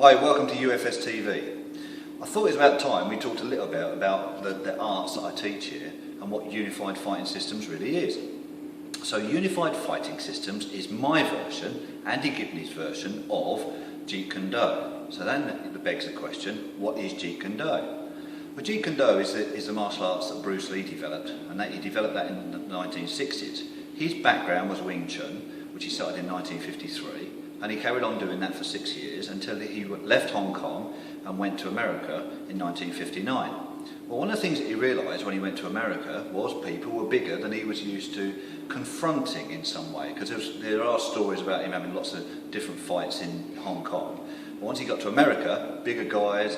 Hi, welcome to UFS TV. I thought it was about time we talked a little bit about the arts that I teach here and what Unified Fighting Systems really is. So Unified Fighting Systems is my version, Andy Gibney's version of Jeet Kune Do. So then it begs the question, what is Jeet Kune Do? Well, Jeet Kune Do is the martial arts that Bruce Lee developed, and he developed that in the 1960s. His background was Wing Chun, which he started in 1953, and he carried on doing that for 6 years until he left Hong Kong and went to America in 1959. Well, one of the things that he realised when he went to America was people were bigger than he was used to confronting in some way, because there are stories about him having lots of different fights in Hong Kong. But once he got to America, bigger guys,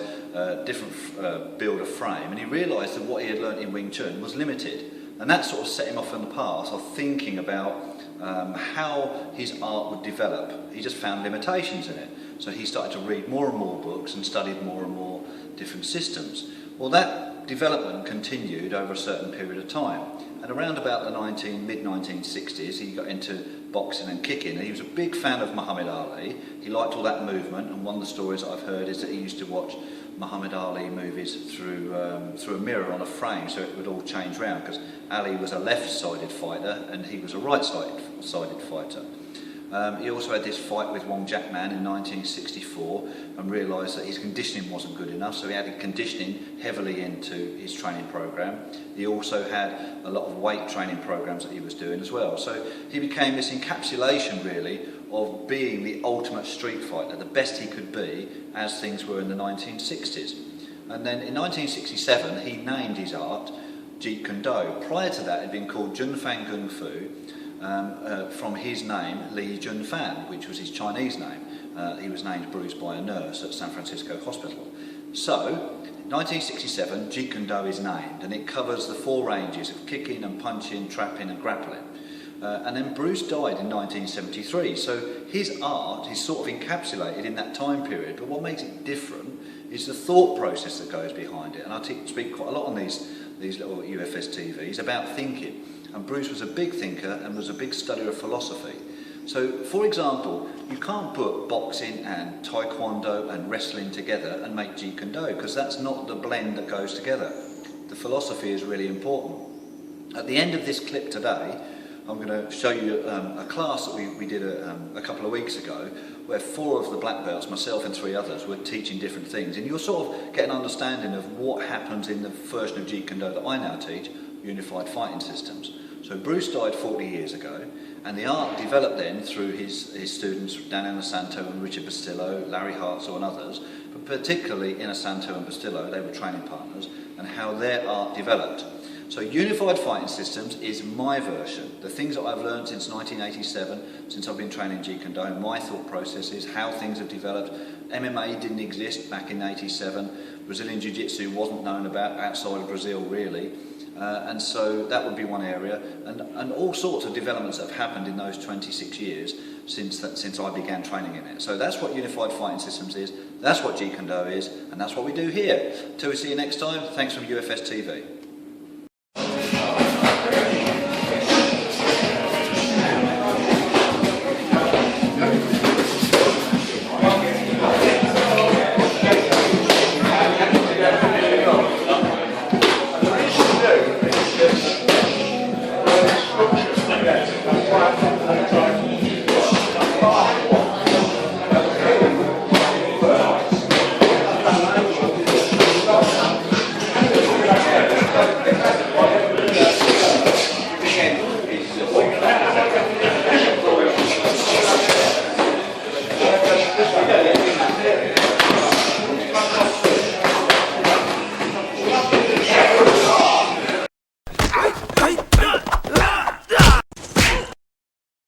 different build of frame, and he realised that what he had learnt in Wing Chun was limited. And that sort of set him off on the path of thinking about how his art would develop. He just found limitations in it. So he started to read more and more books and studied more and more different systems. Well, that development continued over a certain period of time. And around about the mid-1960s, he got into boxing and kicking. And he was a big fan of Muhammad Ali. He liked all that movement, and one of the stories that I've heard is that he used to watch Muhammad Ali movies through a mirror on a frame, so it would all change round, because Ali was a left-sided fighter and he was a right-sided fighter. He also had this fight with Wong Jack Man in 1964 and realised that his conditioning wasn't good enough, so he added conditioning heavily into his training program. He also had a lot of weight training programs that he was doing as well. So he became this encapsulation really of being the ultimate street fighter, the best he could be as things were in the 1960s. And then in 1967 he named his art Jeet Kune Do. Prior to that it had been called Jun Fan Gung Fu, from his name Li Jun Fan, which was his Chinese name. He was named Bruce by a nurse at San Francisco Hospital. So, 1967, Jeet Kune Do is named, and it covers the 4 ranges of kicking and punching, trapping and grappling. And then Bruce died in 1973, so his art is sort of encapsulated in that time period, but what makes it different is the thought process that goes behind it. And I speak quite a lot on these little UFS TVs about thinking. And Bruce was a big thinker and was a big studier of philosophy. So, for example, you can't put boxing and taekwondo and wrestling together and make Jeet Kune Do, because that's not the blend that goes together. The philosophy is really important. At the end of this clip today, I'm going to show you a class that we did a couple of weeks ago, where 4 of the black belts, myself and 3 others, were teaching different things. And you'll sort of get an understanding of what happens in the version of Jeet Kune Do that I now teach, Unified Fighting Systems. So Bruce died 40 years ago, and the art developed then through his students, Dan Inosanto and Richard Bustillo, Larry Hartzell and others, but particularly Inosanto and Bustillo, they were training partners, and how their art developed. So Unified Fighting Systems is my version. The things that I've learned since 1987, since I've been training Jeet Kune Do, my thought processes, how things have developed. MMA didn't exist back in 87. Brazilian Jiu-Jitsu wasn't known about outside of Brazil really. And so that would be one area, and all sorts of developments that have happened in those 26 years since I began training in it. So that's what Unified Fighting Systems is, that's what Jeet Kune Do is, and that's what we do here. Till we see you next time, thanks from UFS TV.